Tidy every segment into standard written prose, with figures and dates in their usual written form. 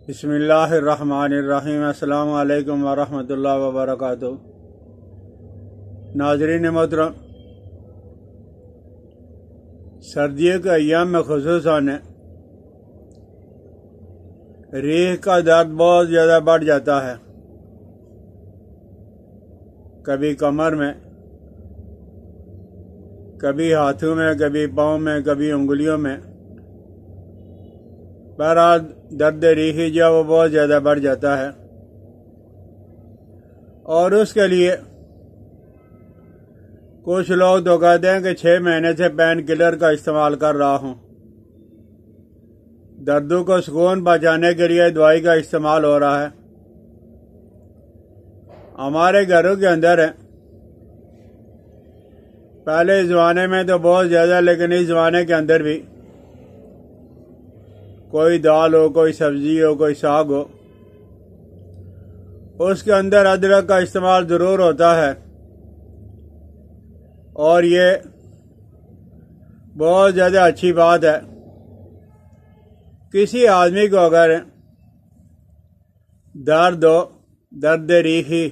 بسم اللہ الرحمن الرحیم۔ السلام علیکم ورحمۃ اللہ وبرکاتہ۔ ناظرین محترم، سردیوں کے ایام میں خصوصاً ریح کا درد بہت زیادہ بڑھ جاتا ہے، کبھی کمر میں، کبھی ہاتھوں میں، کبھی پاؤں میں، کبھی انگلیوں میں۔ بہرحال درد ریحی جو وہ بہت زیادہ بڑھ جاتا ہے، اور اس کے لیے کچھ لوگ تو کہتے ہیں کہ 6 مہینے سے پین کلر کا استعمال کر رہا ہوں، دردوں کو سکون پہنچانے کے لیے دوائی کا استعمال ہو رہا ہے۔ ہمارے گھروں کے اندر ہے، پہلے زمانے میں تو بہت زیادہ، لیکن اس زمانے کے اندر بھی کوئی دال ہو، کوئی سبزی ہو، کوئی ساگ ہو، اس کے اندر ادرک کا استعمال ضرور ہوتا ہے، اور یہ بہت زیادہ اچھی بات ہے۔ کسی آدمی کو اگر درد ہو، درد ریحی،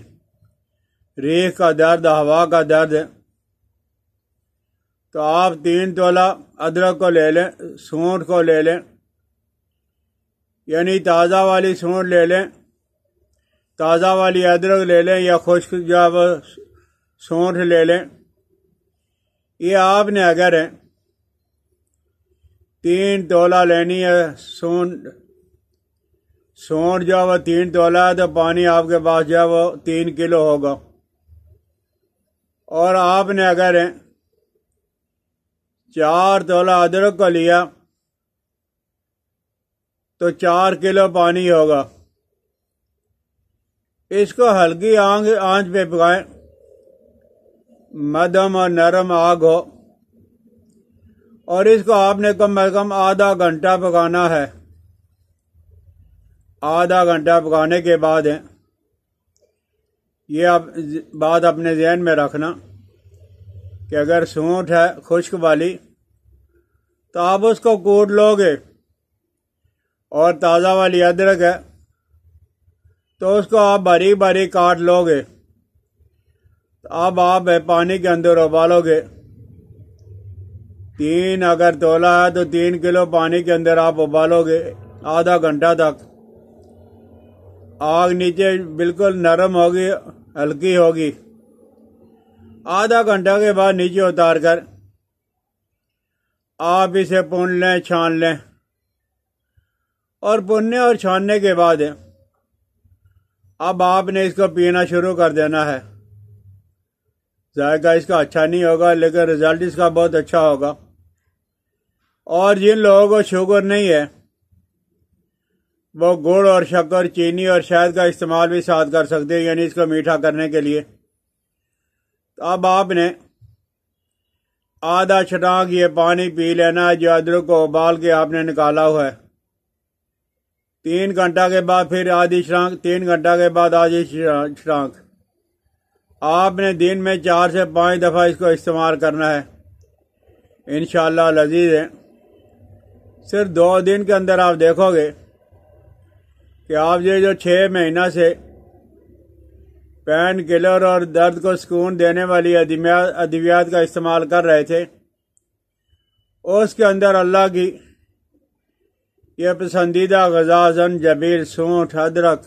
ریح کا درد، ہوا کا درد، تو آپ 3 تولہ ادرک کو لے لیں، سونٹ کو لے لیں، یعنی تازہ والی سونٹ لے لیں، تازہ والی ادرک لے لیں، یا خشک جب سونٹ لے لیں۔ یہ آپ نے اگر 3 تولہ لینی ہے سونٹ جو وہ 3 تولہ ہے، تو پانی آپ کے پاس جو وہ 3 کلو ہوگا۔ اور آپ نے اگر 4 تولہ ادرک کو لیا تو 4 کلو پانی ہوگا۔ اس کو ہلکی آنچ پہ پکائیں، مدھم اور نرم آگ ہو، اور اس کو آپ نے کم از کم آدھا گھنٹہ پکانا ہے۔ آدھا گھنٹہ پکانے کے بعد یہ بات اپنے ذہن میں رکھنا کہ اگر سونٹ ہے خشک والی تو آپ اس کو کوٹ لو گے، اور تازہ والی ادرک ہے تو اس کو آپ باریک باریک کاٹ لو گے۔ اب آپ پانی کے اندر ابالو گے، 3 اگر تولا ہے تو 3 کلو پانی کے اندر آپ ابالو گے آدھا گھنٹہ تک۔ آگ نیچے بالکل نرم ہوگی، ہلکی ہوگی۔ آدھا گھنٹہ کے بعد نیچے اتار کر آپ اسے پون لیں، چھان لیں، اور پوننے اور چھاننے کے بعد اب آپ نے اس کو پینا شروع کر دینا ہے۔ ذائقہ اس کا اچھا نہیں ہوگا، لیکن رزلٹ اس کا بہت اچھا ہوگا۔ اور جن لوگوں کو شوگر نہیں ہے وہ گڑ اور شکر، چینی اور شہد کا استعمال بھی ساتھ کر سکتے ہیں، یعنی اس کو میٹھا کرنے کے لیے۔ تو اب آپ نے آدھا چھٹانک یہ پانی پی لینا ہے جو ادرک کو ابال کے آپ نے نکالا ہوا ہے۔ 3 گھنٹہ کے بعد پھر آدھی چھٹانک، 3 گھنٹہ کے بعد آدھی چھٹانک۔ آپ نے دن میں 4 سے 5 دفعہ اس کو استعمال کرنا ہے، انشاءاللہ لذیذ ہے۔ صرف 2 دن کے اندر آپ دیکھو گے کہ آپ یہ جو 6 مہینہ سے پین کلر اور درد کو سکون دینے والی ادویات کا استعمال کر رہے تھے، اس کے اندر اللہ کی یہ پسندیدہ غذا زنجبیل، سونٹ، ادرک،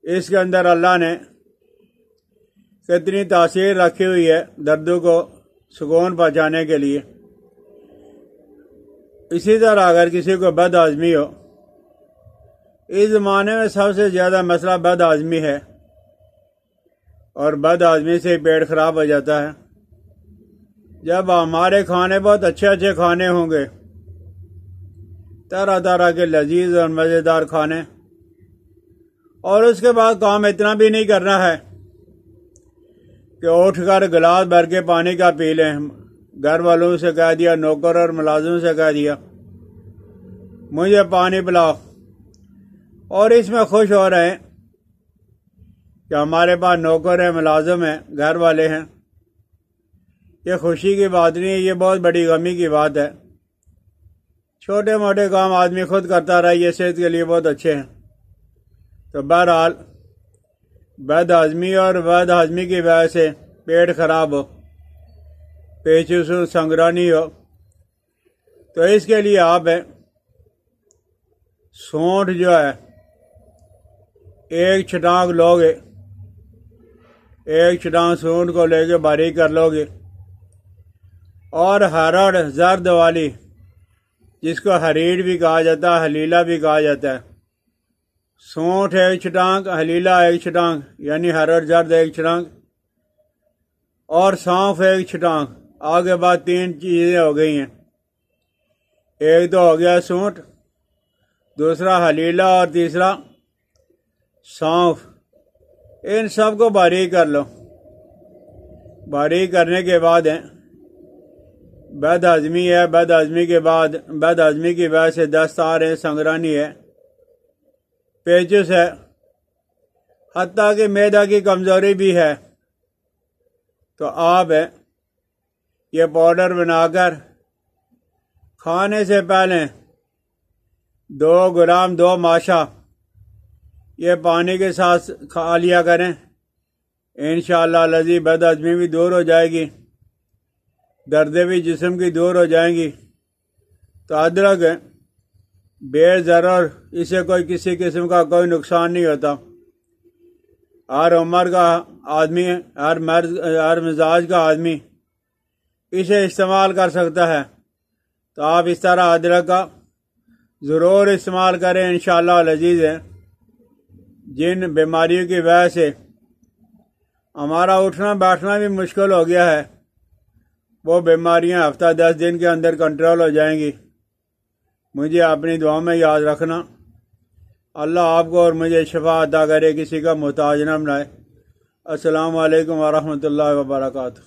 اس کے اندر اللہ نے کتنی تاثیر رکھی ہوئی ہے دردوں کو سکون پہنچانے کے لیے۔ اسی طرح اگر کسی کو بد ہضمی ہو، اس زمانے میں سب سے زیادہ مسئلہ بد ہضمی ہے، اور بد ہضمی سے پیٹ خراب ہو جاتا ہے۔ جب ہمارے کھانے بہت اچھے اچھے کھانے ہوں گے، طرح طرح کے لذیذ اور مزیدار کھانے، اور اس کے بعد کام اتنا بھی نہیں کرنا ہے کہ اٹھ کر گلاس بھر کے پانی کا پی لیں۔ گھر والوں سے کہہ دیا، نوکر اور ملازم سے کہہ دیا مجھے پانی پلاؤ، اور اس میں خوش ہو رہے ہیں کہ ہمارے پاس نوکر ہیں، ملازم ہیں، گھر والے ہیں۔ یہ خوشی کی بات نہیں ہے، یہ بہت بڑی غمی کی بات ہے چھوٹے موٹے کام آدمی خود کرتا رہا، یہ صحت کے لیے بہت اچھے ہیں۔ تو بہرحال بد ہضمی اور بد ہضمی کی وجہ سے پیٹ خراب ہو، پیچھے سنگرانی ہو، تو اس کے لیے آپ سونٹ جو ہے ایک چھٹانک لوگے، ایک چھٹانک سونٹ کو لے کے باریک کر لو گے، اور ہرڑ زرد والی جس کو ہریڑ بھی کہا جاتا ہے، حلیلہ بھی کہا جاتا ہے، سونٹ ایک چھٹانک، حلیلہ ایک چھٹانک، یعنی ہرڑ زرد ایک چھٹانک، اور سونف ایک چھٹانک۔ آگے بعد 3 چیزیں ہو گئی ہیں، ایک تو ہو گیا سونٹ، دوسرا حلیلہ، اور تیسرا سونف۔ ان سب کو باریک کر لو۔ باریک کرنے کے بعد بد ہضمی ہے، بد ہضمی کے بعد بد ہضمی کی وجہ سے دست آ رہے ہیں، سنگرانی ہے، پیچس ہے، حتیٰ کہ معدہ کی کمزوری بھی ہے، تو آپ یہ پاؤڈر بنا کر کھانے سے پہلے 2 گرام 2 ماشا یہ پانی کے ساتھ کھا لیا کریں، انشاءاللہ العزیز بد ہضمی بھی دور ہو جائے گی، دردیں بھی جسم کی دور ہو جائیں گی۔ تو ادرک بے ضرر، اسے کوئی کسی قسم کا کوئی نقصان نہیں ہوتا، ہر عمر کا آدمی، ہر مزاج کا آدمی اسے استعمال کر سکتا ہے۔ تو آپ اس طرح ادرک کا ضرور استعمال کریں، انشاءاللہ العزیز جن بیماریوں کی وجہ سے ہمارا اٹھنا بیٹھنا بھی مشکل ہو گیا ہے، وہ بیماریاں ہفتہ 10 دن کے اندر کنٹرول ہو جائیں گی۔ مجھے اپنی دعا میں یاد رکھنا۔ اللہ آپ کو اور مجھے شفا عطا کرے، کسی کا محتاج نہ بنائے۔ السلام علیکم ورحمۃ اللہ وبرکاتہ۔